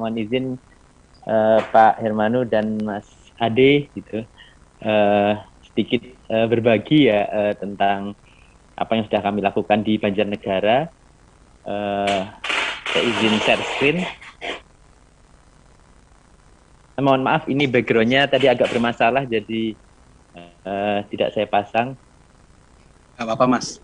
mohon izin Pak Hermanu dan Mas Ade gitu sedikit berbagi ya tentang apa yang sudah kami lakukan di Banjarnegara. Saya izin share screen. Mohon maaf, ini backgroundnya tadi agak bermasalah, jadi tidak saya pasang. Gak apa-apa, Mas.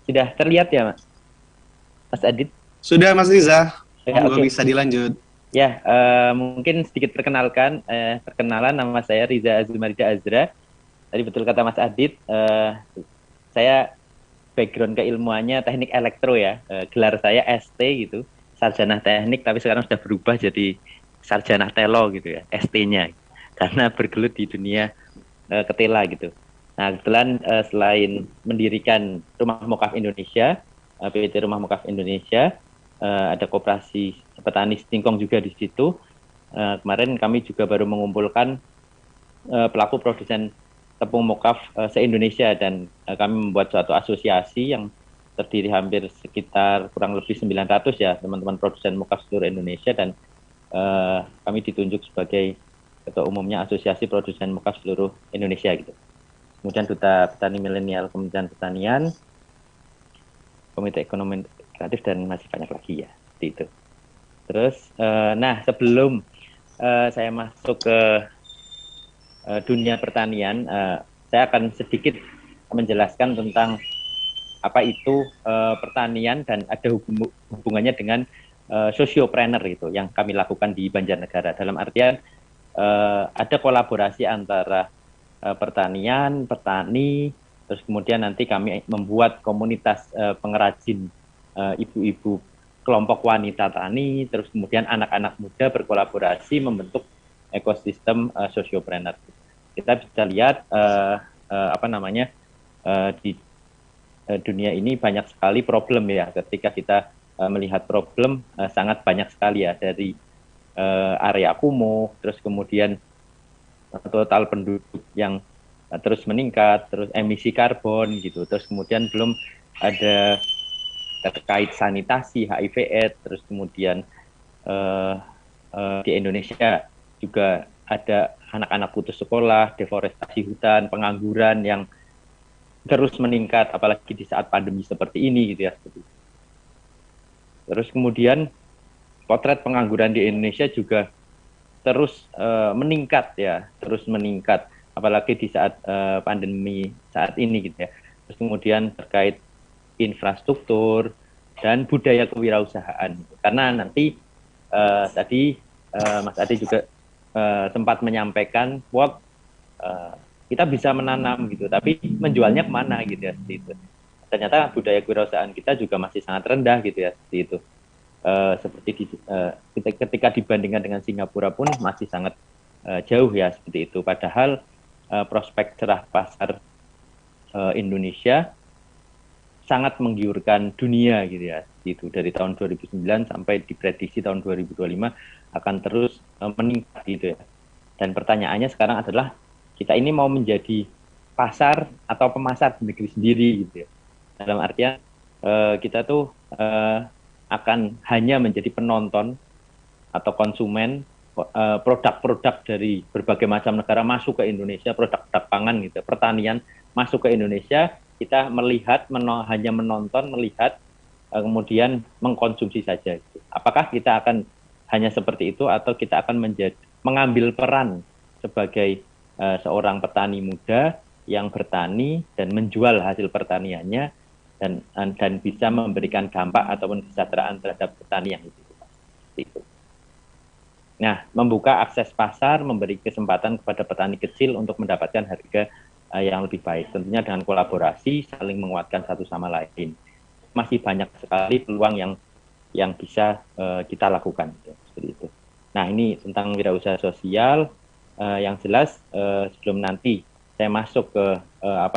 Sudah terlihat ya, Mas Adit? Sudah, Mas Riza. Monggo Okay. bisa dilanjut. Ya, mungkin sedikit perkenalan, nama saya Riza Azumarida Azra. Tadi betul kata Mas Adit, saya background keilmuannya teknik elektro ya, gelar saya ST gitu, sarjana teknik, tapi sekarang sudah berubah jadi sarjana telo gitu ya, ST-nya, karena bergelut di dunia ketela gitu. Nah, kebetulan selain mendirikan Rumah Mokaf Indonesia, PT Rumah Mokaf Indonesia, ada koperasi petani singkong juga di situ. Kemarin kami juga baru mengumpulkan pelaku produsen tepung mokaf se-Indonesia, dan kami membuat suatu asosiasi yang terdiri hampir sekitar kurang lebih 900 ya teman-teman produsen mokaf seluruh Indonesia, dan kami ditunjuk sebagai ketua umumnya Asosiasi Produsen Mokaf seluruh Indonesia gitu. Kemudian Duta Petani Milenial Kementerian Pertanian, Komite Ekonomi Kreatif, dan masih banyak lagi ya, seperti itu. Terus, nah sebelum saya masuk ke dunia pertanian, saya akan sedikit menjelaskan tentang apa itu pertanian dan ada hubungannya dengan sosiopreneur itu yang kami lakukan di Banjarnegara. Dalam artian ada kolaborasi antara pertanian, petani, terus kemudian nanti kami membuat komunitas pengrajin ibu-ibu, kelompok wanita tani, terus kemudian anak-anak muda berkolaborasi membentuk ekosistem sosiopreneur. Kita bisa lihat di dunia ini banyak sekali problem ya. Ketika kita melihat problem sangat banyak sekali ya, dari area kumuh, terus kemudian total penduduk yang terus meningkat, terus emisi karbon gitu, terus kemudian belum ada terkait sanitasi, HIV/AIDS, terus kemudian di Indonesia juga ada anak-anak putus sekolah, deforestasi hutan, pengangguran yang terus meningkat, apalagi di saat pandemi seperti ini gitu ya. Terus kemudian potret pengangguran di Indonesia juga terus meningkat ya, terus meningkat, apalagi di saat pandemi saat ini gitu ya. Terus kemudian terkait infrastruktur dan budaya kewirausahaan, karena nanti tadi Mas Adi juga sempat menyampaikan bahwa kita bisa menanam gitu, tapi menjualnya kemana gitu ya, seperti itu. Ternyata budaya kewirausahaan kita juga masih sangat rendah gitu ya, seperti itu. Ketika dibandingkan dengan Singapura pun masih sangat jauh ya, seperti itu. Padahal prospek cerah pasar Indonesia sangat menggiurkan dunia gitu ya, itu dari tahun 2009 sampai diprediksi tahun 2025 akan terus meningkat gitu ya. Dan pertanyaannya sekarang adalah, kita ini mau menjadi pasar atau pemasar di negeri sendiri gitu ya. Dalam artian kita tuh akan hanya menjadi penonton atau konsumen produk-produk dari berbagai macam negara masuk ke Indonesia, produk-produk pangan gitu, pertanian masuk ke Indonesia, kita melihat, hanya menonton, melihat, kemudian mengkonsumsi saja. Gitu. Apakah kita akan hanya seperti itu, atau kita akan mengambil peran sebagai seorang petani muda yang bertani dan menjual hasil pertaniannya, dan bisa memberikan dampak ataupun kesejahteraan terhadap petani yang itu. Nah, membuka akses pasar, memberi kesempatan kepada petani kecil untuk mendapatkan harga yang lebih baik. Tentunya dengan kolaborasi, saling menguatkan satu sama lain. Masih banyak sekali peluang yang bisa kita lakukan, seperti itu. Nah, ini tentang wirausaha sosial. Yang jelas sebelum nanti saya masuk ke apa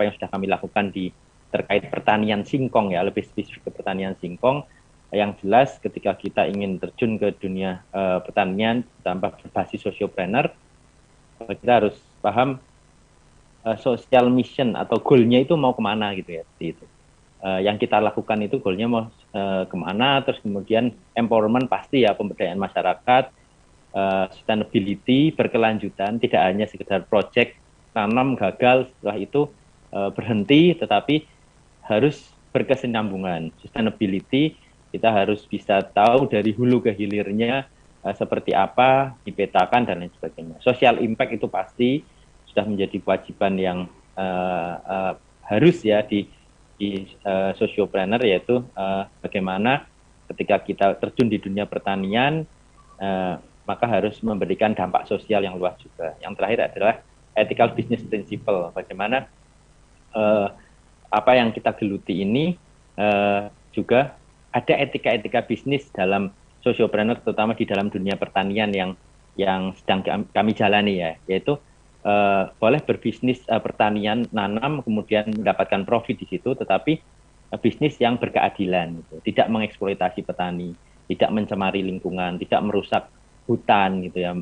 yang sudah kami lakukan di terkait pertanian singkong ya, lebih spesifik ke pertanian singkong. Yang jelas ketika kita ingin terjun ke dunia pertanian tanpa berbasis sociopreneur, kita harus paham social mission atau goal-nya itu mau kemana gitu ya, seperti itu. Yang kita lakukan itu goal-nya mau kemana, terus kemudian empowerment pasti ya, pemberdayaan masyarakat, sustainability berkelanjutan, tidak hanya sekedar project tanam gagal setelah itu berhenti, tetapi harus berkesinambungan. Sustainability kita harus bisa tahu dari hulu ke hilirnya seperti apa, dipetakan dan lain sebagainya. Social impact itu pasti sudah menjadi kewajiban yang harus ya di sociopreneur, yaitu bagaimana ketika kita terjun di dunia pertanian maka harus memberikan dampak sosial yang luas juga. Yang terakhir adalah ethical business principle, bagaimana apa yang kita geluti ini juga ada etika-etika bisnis dalam sociopreneur, terutama di dalam dunia pertanian yang sedang kami jalani ya, yaitu boleh berbisnis pertanian, nanam, kemudian mendapatkan profit di situ, tetapi bisnis yang berkeadilan, gitu. Tidak mengeksploitasi petani, tidak mencemari lingkungan, tidak merusak hutan, gitu ya,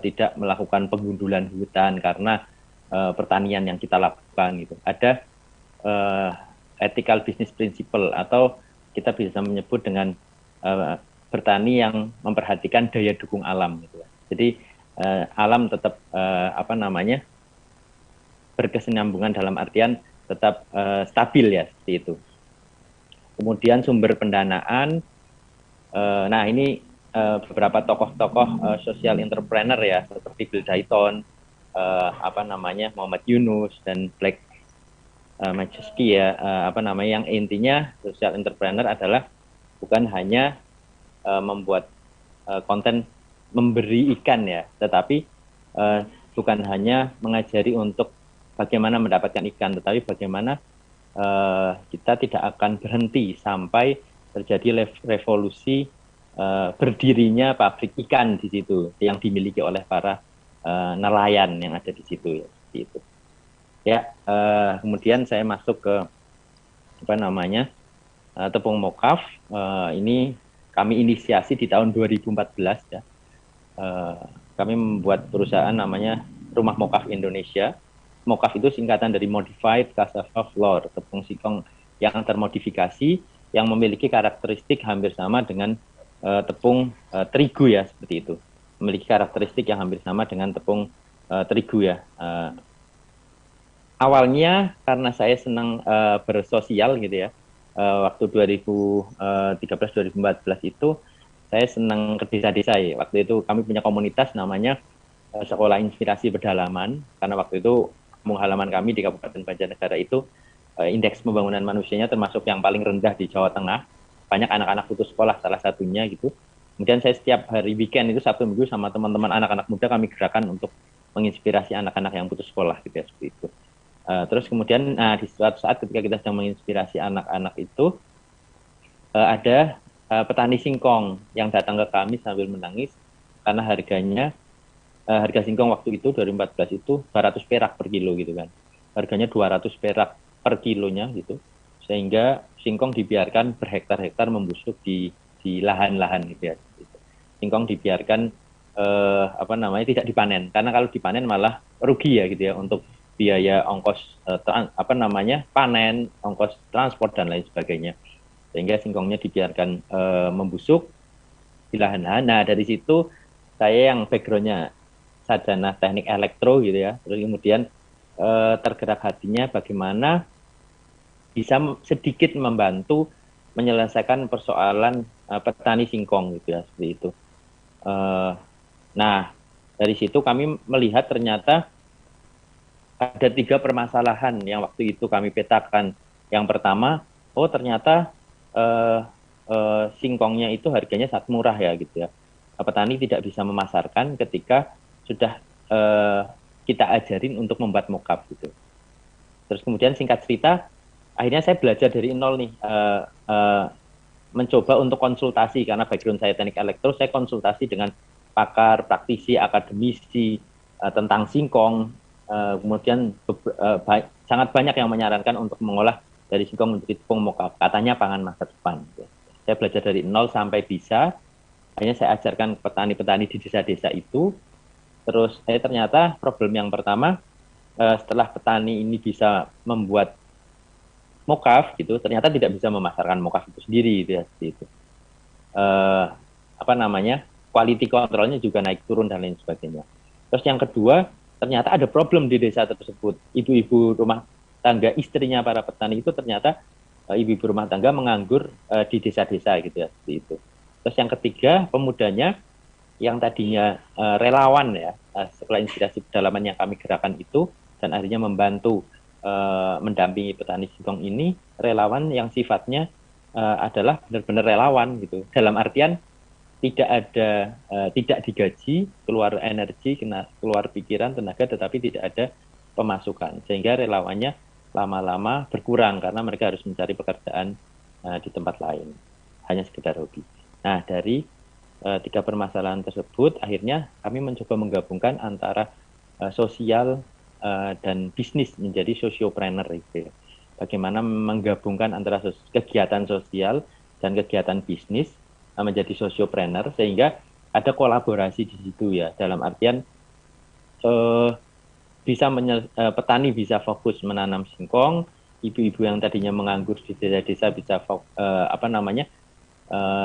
tidak melakukan penggundulan hutan karena pertanian yang kita lakukan, gitu. Ada ethical business principle, atau kita bisa menyebut dengan bertani yang memperhatikan daya dukung alam, gitu. Jadi alam tetap berkesinambungan dalam artian tetap stabil ya, seperti itu. Kemudian sumber pendanaan, nah ini beberapa tokoh-tokoh social entrepreneur ya, seperti Bill Dayton, Muhammad Yunus dan Blake Majeski ya, yang intinya social entrepreneur adalah bukan hanya membuat konten memberi ikan ya, tetapi bukan hanya mengajari untuk bagaimana mendapatkan ikan, tetapi bagaimana kita tidak akan berhenti sampai terjadi revolusi berdirinya pabrik ikan di situ yang dimiliki oleh para nelayan yang ada di situ ya, seperti itu. Ya, kemudian saya masuk ke tepung mokaf. Ini kami inisiasi di tahun 2014 ya. Kami membuat perusahaan namanya Rumah Mokaf Indonesia. Mokaf itu singkatan dari Modified Cassava Flour, tepung singkong yang termodifikasi, yang memiliki karakteristik hampir sama dengan tepung terigu ya, seperti itu. Memiliki karakteristik yang hampir sama dengan tepung terigu ya. Awalnya karena saya senang bersosial gitu ya, waktu 2013-2014 itu saya senang ke desa-desa ya. Waktu itu kami punya komunitas namanya Sekolah Inspirasi Pedalaman, karena waktu itu kampung halaman kami di Kabupaten Banjarnegara itu indeks pembangunan manusianya termasuk yang paling rendah di Jawa Tengah. Banyak anak-anak putus sekolah salah satunya gitu. Kemudian saya setiap hari weekend itu Sabtu Minggu sama teman-teman anak-anak muda kami gerakan untuk menginspirasi anak-anak yang putus sekolah gitu ya, seperti itu. Terus kemudian di suatu saat ketika kita sedang menginspirasi anak-anak itu ada petani singkong yang datang ke kami sambil menangis karena harga singkong waktu itu 2014 itu 200 perak per kilo gitu kan. Harganya 200 perak per kilonya gitu. Sehingga singkong dibiarkan berhektar-hektar membusuk di lahan-lahan gitu ya. Singkong dibiarkan tidak dipanen, karena kalau dipanen malah rugi ya gitu ya, untuk biaya ongkos panen, ongkos transport dan lain sebagainya. Sehingga singkongnya dibiarkan membusuk di lahan-lahan. Nah, dari situ saya yang backgroundnya sarjana teknik elektro gitu ya, terus kemudian tergerak hatinya bagaimana bisa sedikit membantu menyelesaikan persoalan petani singkong gitu ya, seperti itu. Nah, dari situ kami melihat ternyata ada 3 permasalahan yang waktu itu kami petakan. Yang pertama, ternyata singkongnya itu harganya sangat murah ya gitu ya. Petani tidak bisa memasarkan ketika sudah kita ajarin untuk membuat mockup gitu. Terus kemudian singkat cerita, akhirnya saya belajar dari nol nih, mencoba untuk konsultasi, karena background saya teknik elektro, saya konsultasi dengan pakar, praktisi, akademisi tentang singkong. Kemudian sangat banyak yang menyarankan untuk mengolah dari singkong menjadi tepung mockup, katanya pangan masa depan. Saya belajar dari nol sampai bisa. Akhirnya saya ajarkan petani-petani di desa-desa itu. Terus ternyata problem yang pertama, setelah petani ini bisa membuat mokaf gitu, ternyata tidak bisa memasarkan mokaf itu sendiri gitu ya, seperti itu. Eh, apa namanya, quality controlnya juga naik turun dan lain sebagainya. Terus yang kedua, ternyata ada problem di desa tersebut. Ibu-ibu rumah tangga, istrinya para petani itu ternyata ibu-ibu rumah tangga menganggur di desa-desa gitu ya, seperti itu. Terus yang ketiga, pemudanya yang tadinya relawan ya, setelah inspirasi pedalaman yang kami gerakan itu, dan akhirnya membantu mendampingi petani singkong ini, relawan yang sifatnya adalah benar-benar relawan gitu. Dalam artian tidak ada tidak digaji, keluar energi, keluar pikiran, tenaga, tetapi tidak ada pemasukan, sehingga relawannya lama-lama berkurang karena mereka harus mencari pekerjaan di tempat lain, hanya sekedar hobi. Nah, dari tiga permasalahan tersebut, akhirnya kami mencoba menggabungkan antara sosial dan bisnis menjadi sosiopreneur gitu ya. Bagaimana menggabungkan antara kegiatan sosial dan kegiatan bisnis menjadi sosiopreneur, sehingga ada kolaborasi di situ ya, dalam artian petani bisa fokus menanam singkong, ibu-ibu yang tadinya menganggur di desa-desa bisa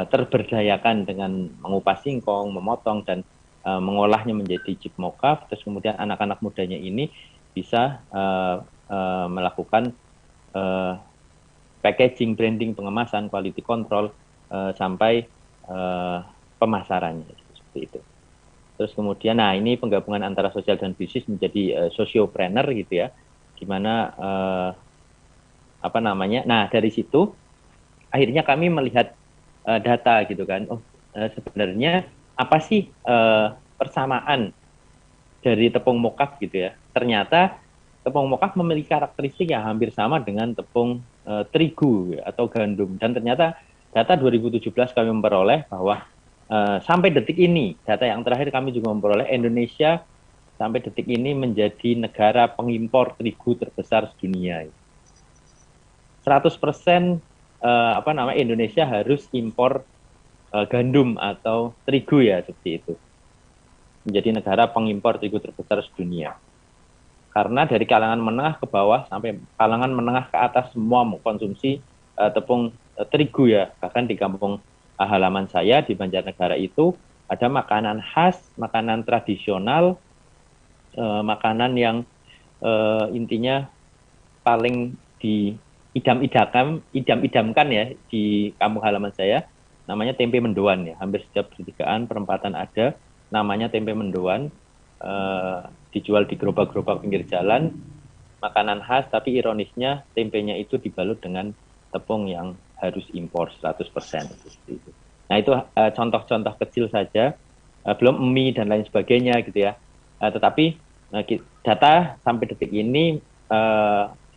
terberdayakan dengan mengupas singkong, memotong dan mengolahnya menjadi chip mokaf. Terus kemudian anak-anak mudanya ini bisa melakukan packaging, branding, pengemasan, quality control sampai pemasarannya seperti itu. Terus kemudian, nah ini penggabungan antara sosial dan bisnis menjadi sosiopreneur gitu ya, gimana nah dari situ akhirnya kami melihat data gitu kan, sebenarnya apa sih persamaan dari tepung mokaf gitu ya. Ternyata tepung mokaf memiliki karakteristik yang hampir sama dengan tepung terigu ya, atau gandum, dan ternyata data 2017 kami memperoleh bahwa sampai detik ini, data yang terakhir kami juga memperoleh, Indonesia sampai detik ini menjadi negara pengimpor terigu terbesar sedunia. 100% Indonesia harus impor gandum atau terigu ya, seperti itu. Menjadi negara pengimpor terigu terbesar sedunia. Karena dari kalangan menengah ke bawah sampai kalangan menengah ke atas semua mengkonsumsi tepung terigu ya. Bahkan di kampung halaman saya di Banjarnegara itu ada makanan khas, makanan tradisional, makanan yang intinya paling idam-idamkan ya di kampung halaman saya, namanya tempe mendoan ya. Hampir setiap pertigaan perempatan ada namanya tempe mendoan, dijual di gerobak-gerobak pinggir jalan, makanan khas, tapi ironisnya tempenya itu dibalut dengan tepung yang harus impor 100%. Nah itu contoh-contoh kecil saja, belum mie dan lain sebagainya gitu ya. Tetapi data sampai detik ini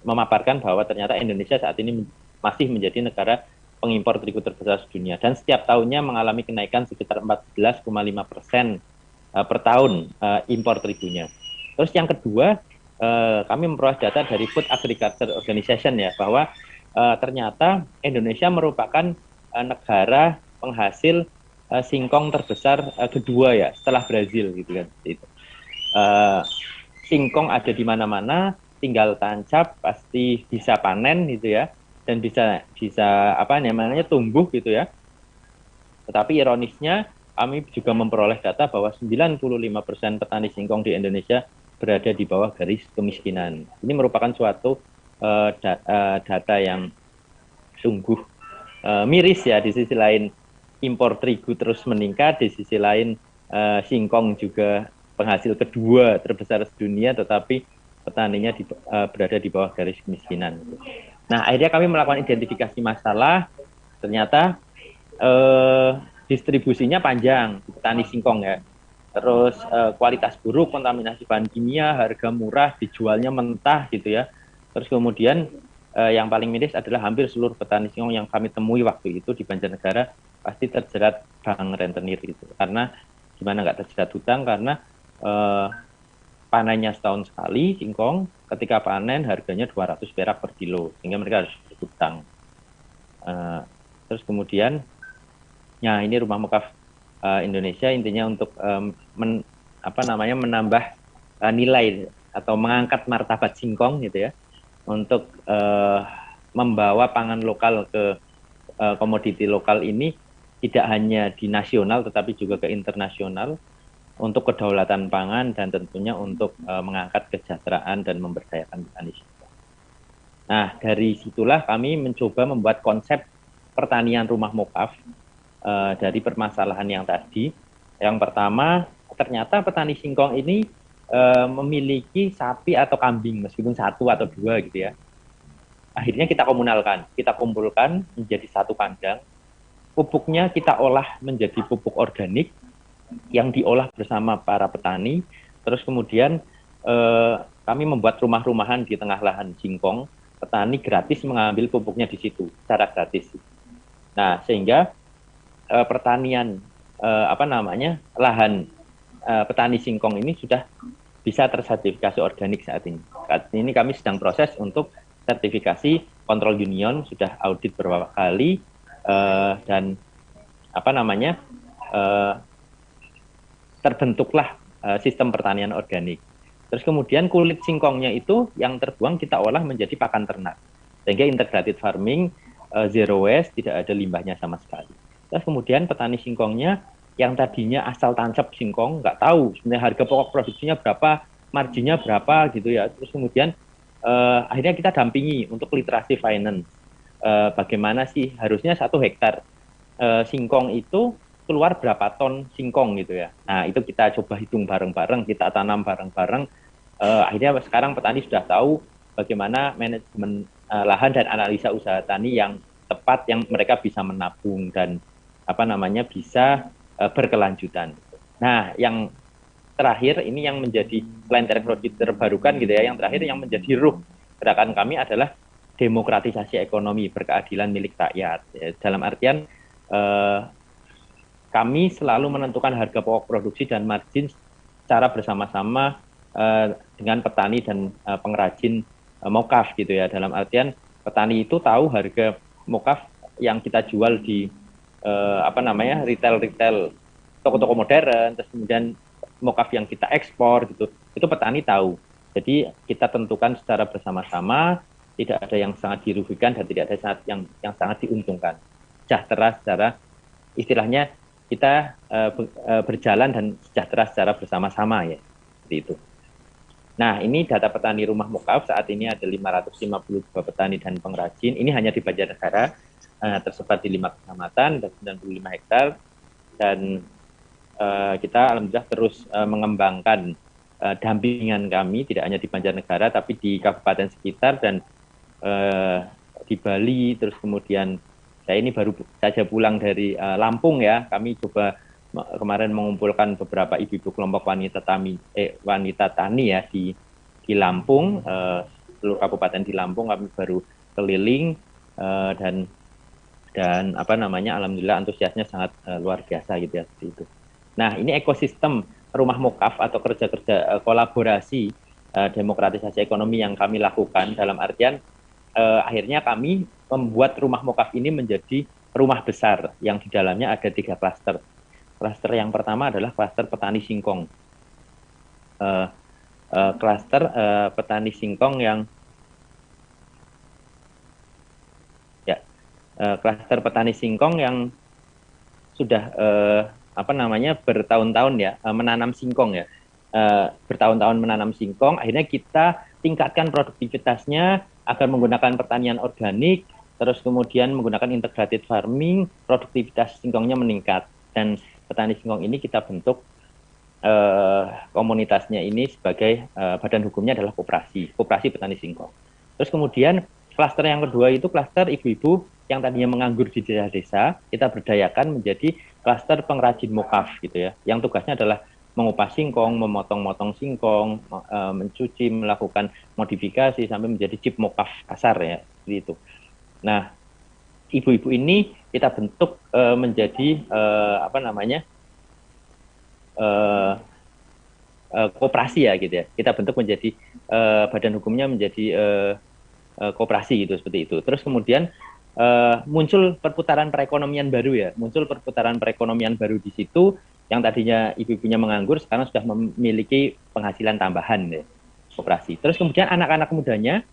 memaparkan bahwa ternyata Indonesia saat ini masih menjadi negara pengimpor terigu terbesar sedunia, dan setiap tahunnya mengalami kenaikan sekitar 14,5% per tahun impor terigunya. Terus yang kedua, kami memperoleh data dari Food Agriculture Organization ya, bahwa ternyata Indonesia merupakan negara penghasil singkong terbesar kedua ya, setelah Brazil gitu kan. Singkong ada di mana-mana, tinggal tancap pasti bisa panen gitu ya, dan bisa tumbuh gitu ya. Tetapi ironisnya kami juga memperoleh data bahwa 95% petani singkong di Indonesia berada di bawah garis kemiskinan. Ini merupakan suatu data yang sungguh miris ya. Di sisi lain impor terigu terus meningkat, di sisi lain singkong juga penghasil kedua terbesar sedunia, tetapi petaninya berada di bawah garis kemiskinan. Nah, akhirnya kami melakukan identifikasi masalah, ternyata distribusinya panjang di petani singkong ya. Terus kualitas buruk, kontaminasi bahan kimia, harga murah, dijualnya mentah gitu ya. Terus kemudian yang paling miris adalah hampir seluruh petani singkong yang kami temui waktu itu di Banjarnegara pasti terjerat bank rentenir gitu. Karena gimana nggak terjerat hutang, karena panennya setahun sekali singkong, ketika panen harganya 200 perak per kilo, sehingga mereka harus berhutang. Terus kemudian, ya ini Rumah Mukaf Indonesia intinya untuk menambah nilai atau mengangkat martabat singkong gitu ya, untuk membawa pangan lokal ke komoditi lokal ini tidak hanya di nasional tetapi juga ke internasional untuk kedaulatan pangan dan tentunya untuk mengangkat kesejahteraan dan memberdayakan petani singkong. Nah, dari situlah kami mencoba membuat konsep pertanian rumah mukaf dari permasalahan yang tadi. Yang pertama, ternyata petani singkong ini memiliki sapi atau kambing, meskipun satu atau dua gitu ya. Akhirnya kita komunalkan, kita kumpulkan menjadi satu kandang. Pupuknya kita olah menjadi pupuk organik yang diolah bersama para petani. Terus kemudian kami membuat rumah-rumahan di tengah lahan singkong. Petani gratis mengambil pupuknya di situ secara gratis. Nah, sehingga pertanian lahan petani singkong ini sudah bisa tersertifikasi organik saat ini. Saat ini kami sedang proses untuk sertifikasi kontrol union, sudah audit beberapa kali dan terbentuklah sistem pertanian organik. Terus kemudian kulit singkongnya itu yang terbuang kita olah menjadi pakan ternak. Sehingga integrated farming, zero waste, tidak ada limbahnya sama sekali. Terus kemudian petani singkongnya yang tadinya asal tancap singkong, nggak tahu sebenarnya harga pokok produksinya berapa, marginnya berapa gitu ya. Terus kemudian akhirnya kita dampingi untuk literasi finance. Bagaimana sih harusnya 1 hektar singkong itu keluar berapa ton singkong gitu ya. Nah, itu kita coba hitung bareng-bareng, kita tanam bareng-bareng. Akhirnya sekarang petani sudah tahu bagaimana manajemen lahan dan analisa usaha tani yang tepat, yang mereka bisa menabung dan bisa berkelanjutan. Nah, yang terakhir ini yang menjadi selain teknologi terbarukan gitu ya, yang terakhir yang menjadi ruh gerakan kami adalah demokratisasi ekonomi berkeadilan milik rakyat. Dalam artian kami selalu menentukan harga pokok produksi dan margin secara bersama-sama dengan petani dan pengrajin mokaf gitu ya. Dalam artian petani itu tahu harga mokaf yang kita jual di retail toko-toko modern, terus kemudian mokaf yang kita ekspor gitu, itu petani tahu. Jadi kita tentukan secara bersama-sama, tidak ada yang sangat dirugikan dan tidak ada yang sangat diuntungkan. Sejahtera secara istilahnya kita berjalan dan sejahtera secara bersama-sama ya, seperti itu. Nah, ini data petani rumah mukaf, saat ini ada 552 petani dan pengrajin, ini hanya di Banjarnegara, tersebar di 5 kecamatan dan 95 hektar, dan kita alhamdulillah terus mengembangkan dampingan kami, tidak hanya di Banjarnegara, tapi di kabupaten sekitar dan di Bali. Terus kemudian saya ini baru saja pulang dari Lampung ya, kami coba kemarin mengumpulkan beberapa ibu-ibu kelompok wanita tani ya di Lampung, seluruh kabupaten di Lampung kami baru keliling dan alhamdulillah antusiasnya sangat luar biasa gitu ya, seperti itu. Nah, ini ekosistem rumah mukaf atau kerja-kerja kolaborasi demokratisasi ekonomi yang kami lakukan, dalam artian akhirnya kami membuat rumah mukaf ini menjadi rumah besar yang di dalamnya ada 3 klaster. Klaster yang pertama adalah klaster petani singkong. Klaster petani singkong yang klaster petani singkong yang sudah bertahun-tahun ya menanam singkong ya, bertahun-tahun menanam singkong. Akhirnya kita tingkatkan produktivitasnya agar menggunakan pertanian organik, terus kemudian menggunakan integrated farming, produktivitas singkongnya meningkat. Dan petani singkong ini kita bentuk komunitasnya ini sebagai badan hukumnya adalah koperasi petani singkong. Terus kemudian klaster yang kedua itu klaster ibu-ibu yang tadinya menganggur di desa-desa, kita berdayakan menjadi klaster pengrajin mokaf gitu ya, yang tugasnya adalah mengupas singkong, memotong-motong singkong, mencuci, melakukan modifikasi sampai menjadi chip mokaf kasar ya, seperti itu. Nah, ibu-ibu ini kita bentuk menjadi koperasi ya gitu ya. Kita bentuk menjadi badan hukumnya menjadi koperasi gitu, seperti itu. Terus kemudian muncul perputaran perekonomian baru ya, muncul perputaran perekonomian baru di situ yang tadinya ibu-ibunya menganggur sekarang sudah memiliki penghasilan tambahan ya, koperasi. Terus kemudian anak-anak mudanya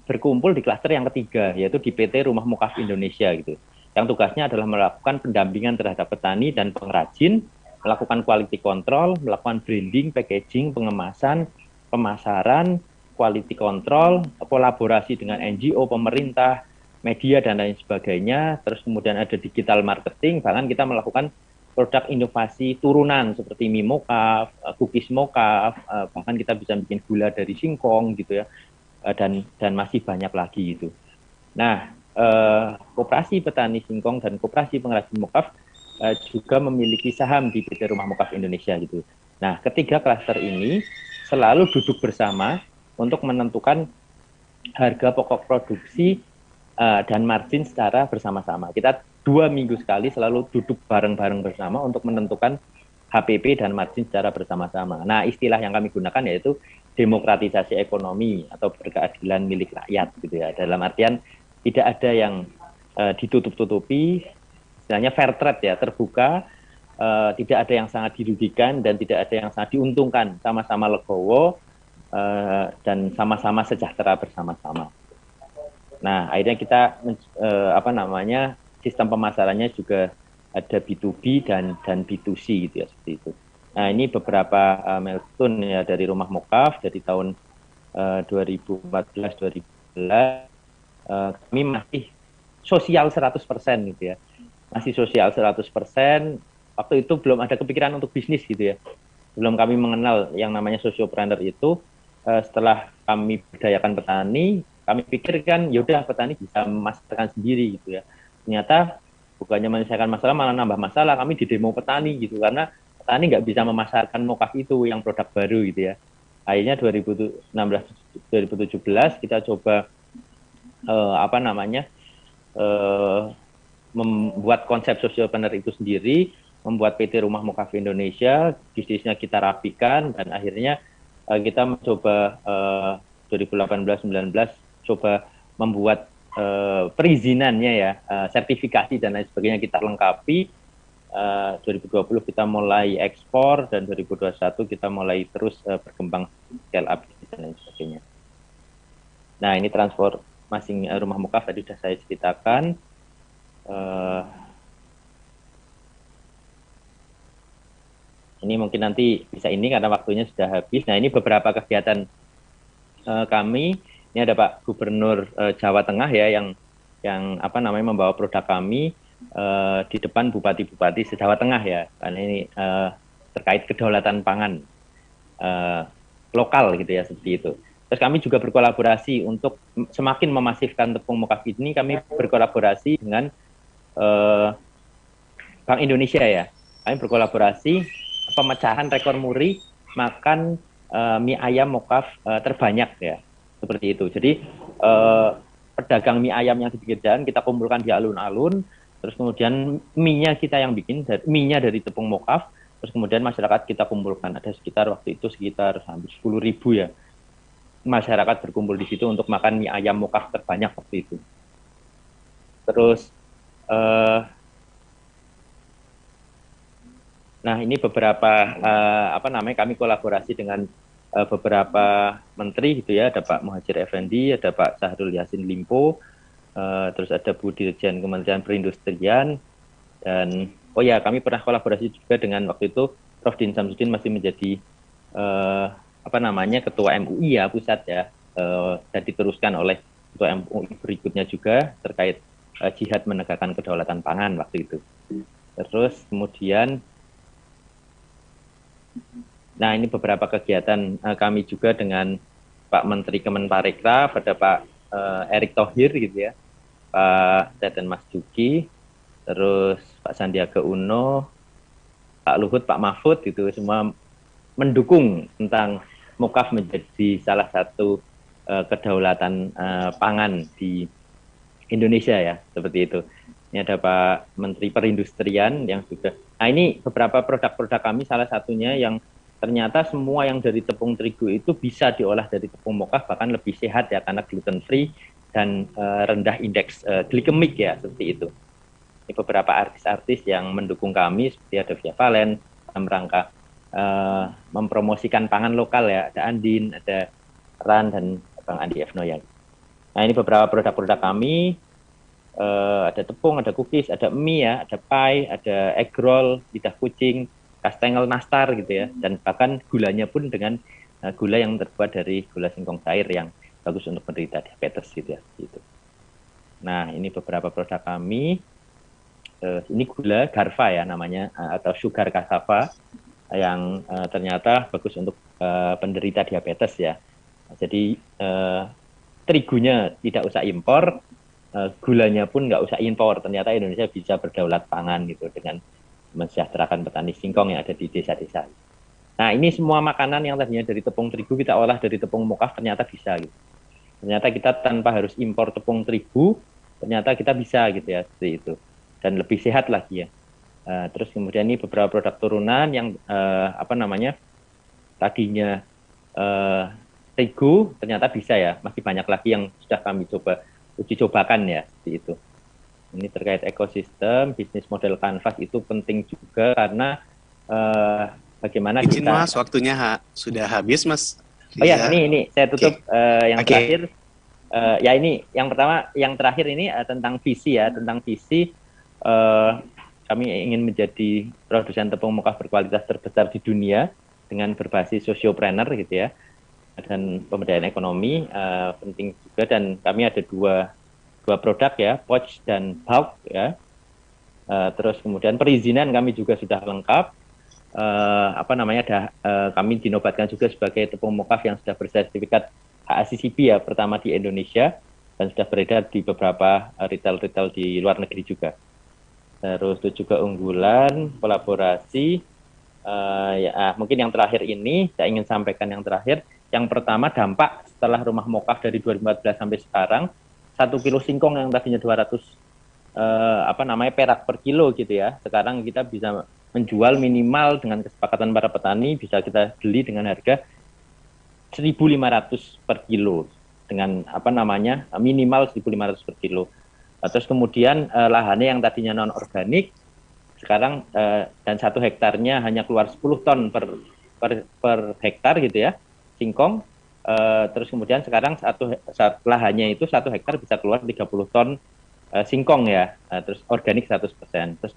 berkumpul di klaster yang ketiga yaitu di PT Rumah Mukaf Indonesia gitu. Yang tugasnya adalah melakukan pendampingan terhadap petani dan pengrajin, melakukan quality control, melakukan branding, packaging, pengemasan, pemasaran, quality control, kolaborasi dengan NGO, pemerintah, media dan lain sebagainya. Terus kemudian ada digital marketing, bahkan kita melakukan produk inovasi turunan seperti mie mokaf, cookies mokaf, bahkan kita bisa bikin gula dari singkong gitu ya, dan masih banyak lagi itu. Nah, koperasi petani singkong dan koperasi pengrajin mokaf juga memiliki saham di PT Rumah Mokaf Indonesia gitu. Nah, ketiga klaster ini selalu duduk bersama untuk menentukan harga pokok produksi dan margin secara bersama-sama. Kita 2 minggu sekali selalu duduk bareng-bareng bersama untuk menentukan HPP dan margin secara bersama-sama. Nah, istilah yang kami gunakan yaitu demokratisasi ekonomi atau berkeadilan milik rakyat gitu ya. Dalam artian tidak ada yang ditutup-tutupi, istilahnya fair trade ya, terbuka, tidak ada yang sangat dirugikan dan tidak ada yang sangat diuntungkan, sama-sama legowo dan sama-sama sejahtera bersama-sama. Nah, akhirnya kita sistem pemasarannya juga ada B2B dan B2C gitu ya, seperti itu. Nah, ini beberapa milestone ya dari Rumah Mokaf dari tahun 2014-2015. Kami masih sosial 100% gitu ya. Masih sosial 100%. Waktu itu belum ada kepikiran untuk bisnis gitu ya. Belum kami mengenal yang namanya sociopreneur itu. Setelah kami berdayakan petani, kami pikirkan yaudah petani bisa memasarkan sendiri gitu ya. Ternyata bukannya menyelesaikan masalah malah nambah masalah. Kami di demo petani gitu karena petani nggak bisa memasarkan mokaf itu yang produk baru gitu ya. Akhirnya 2016-2017 kita coba membuat konsep sociopreneur itu sendiri, membuat PT Rumah Mokaf Indonesia, bisnisnya kita rapikan dan akhirnya kita mencoba 2018-19 coba membuat perizinannya ya, sertifikasi dan lain sebagainya kita lengkapi. 2020 kita mulai ekspor dan 2021 kita mulai terus berkembang scale up dan lain sebagainya. Nah, ini transformasi Rumah Mokaf tadi sudah saya ceritakan. Ini mungkin nanti bisa ini karena waktunya sudah habis. Nah, ini beberapa kegiatan kami. Ini ada Pak Gubernur Jawa Tengah ya yang membawa produk kami di depan bupati-bupati se-Jawa Tengah ya. Karena ini terkait kedaulatan pangan lokal gitu ya, seperti itu. Terus kami juga berkolaborasi untuk semakin memasifkan tepung mokaf ini. Kami berkolaborasi dengan Bank Indonesia ya. Kami berkolaborasi pemecahan rekor muri makan mie ayam mokaf terbanyak ya, seperti itu. Jadi pedagang mie ayam yang di pinggir jalan kita kumpulkan di alun-alun, terus kemudian mie-nya kita yang bikin, mie-nya dari tepung mokaf, terus kemudian masyarakat kita kumpulkan. Ada waktu itu sekitar hampir 10.000 ya masyarakat berkumpul di situ untuk makan mie ayam mokaf terbanyak waktu itu. Terus nah, ini beberapa kami kolaborasi dengan beberapa menteri gitu ya. Ada Pak Muhadjir Effendi, ada Pak Syahrul Yassin Limpo, terus ada Bu Dirjen Kementerian Perindustrian, dan kami pernah kolaborasi juga dengan waktu itu Prof. Din Samsudin masih menjadi ketua MUI ya pusat ya, dan diteruskan oleh ketua MUI berikutnya juga terkait jihad menegakkan kedaulatan pangan waktu itu. Terus kemudian nah, ini beberapa kegiatan kami juga dengan Pak Menteri Kemenparekraf, ada Pak Erick Thohir gitu ya, Pak Teten Mas Duki, terus Pak Sandiaga Uno, Pak Luhut, Pak Mahfud gitu, semua mendukung tentang mokaf menjadi salah satu kedaulatan pangan di Indonesia ya, seperti itu. Ini ada Pak Menteri Perindustrian yang juga. Nah, ini beberapa produk-produk kami, salah satunya yang ternyata semua yang dari tepung terigu itu bisa diolah dari tepung mokaf, bahkan lebih sehat ya karena gluten free dan rendah indeks glikemik ya, seperti itu. Ini beberapa artis-artis yang mendukung kami seperti ada Via Valen dalam rangka mempromosikan pangan lokal ya, ada Andin, ada Ran dan Bang Andi F. Noyan. Nah ini beberapa produk-produk kami, ada tepung, ada cookies, ada mie ya, ada pie, ada egg roll, lidah kucing, kastengel nastar gitu ya, dan bahkan gulanya pun dengan gula yang terbuat dari gula singkong cair yang bagus untuk penderita diabetes gitu ya. Gitu. Nah ini beberapa produk kami. Ini gula Garva ya namanya, atau sugar cassava yang ternyata bagus untuk penderita diabetes ya. Jadi terigunya tidak usah impor, gulanya pun nggak usah impor. Ternyata Indonesia bisa berdaulat pangan gitu dengan mensejahterakan petani singkong yang ada di desa-desa. Nah ini semua makanan yang tadinya dari tepung terigu kita olah dari tepung mokaf ternyata bisa gitu. Ternyata kita tanpa harus impor tepung terigu, ternyata kita bisa gitu ya, seperti itu. Dan lebih sehat lagi ya. Terus kemudian ini beberapa produk turunan yang tadinya terigu ternyata bisa ya, masih banyak lagi yang sudah kami coba uji cobakan ya, seperti itu. Ini terkait ekosistem bisnis model kanvas itu penting juga karena bagaimana Izin kita. Mas, waktunya sudah habis Mas. Oh ya, ini saya tutup yang terakhir. Ya ini yang pertama, yang terakhir ini tentang visi ya, tentang visi. Kami ingin menjadi produsen tepung mokaf berkualitas terbesar di dunia dengan berbasis sociopreneur gitu ya, dan pemberdayaan ekonomi penting juga, dan kami ada dua produk ya, pouch dan bulk ya. Terus kemudian perizinan kami juga sudah lengkap. Kami dinobatkan juga sebagai tepung mokaf yang sudah bersertifikat HACCP ya, pertama di Indonesia, dan sudah beredar di beberapa retail di luar negeri juga. Terus itu juga unggulan, kolaborasi. Mungkin yang terakhir ini, saya ingin sampaikan yang terakhir. Yang pertama, dampak setelah rumah mokaf dari 2014 sampai sekarang, 1 kilo singkong yang tadinya 200 perak per kilo gitu ya. Sekarang kita bisa menjual minimal dengan kesepakatan para petani, bisa kita beli dengan harga 1.500 per kilo. Dengan minimal 1.500 per kilo. Terus kemudian lahannya yang tadinya non-organik, sekarang dan 1 hektarnya hanya keluar 10 ton per hektar gitu ya, singkong. Terus kemudian sekarang lahannya itu 1 hektar bisa keluar 30 ton singkong ya, terus organik 100%. Terus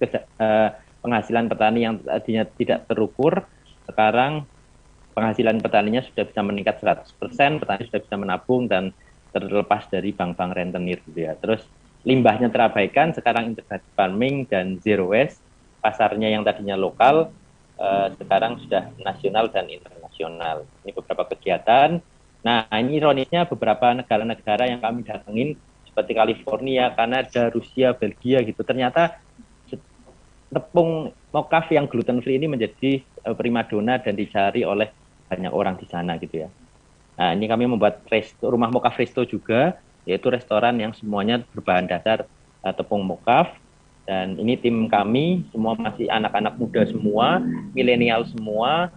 penghasilan petani yang tadinya tidak terukur, sekarang penghasilan petaninya sudah bisa meningkat 100%, petani sudah bisa menabung dan terlepas dari bank-bank rentenir gitu ya. Terus limbahnya terabaikan, sekarang integrated farming dan zero waste. Pasarnya yang tadinya lokal, sekarang sudah nasional dan internasional. Ini beberapa kegiatan. Nah, ini ironisnya beberapa negara-negara yang kami datengin, seperti California, Kanada, Rusia, Belgia gitu, ternyata tepung mokaf yang gluten free ini menjadi primadona dan dicari oleh banyak orang di sana gitu ya. Nah, ini kami membuat rumah mokaf resto juga, yaitu restoran yang semuanya berbahan dasar tepung mokaf. Dan ini tim kami semua masih anak-anak muda semua, milenial semua,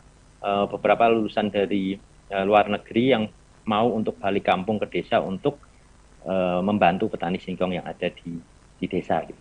beberapa lulusan dari luar negeri yang mau untuk balik kampung ke desa untuk membantu petani singkong yang ada di desa gitu.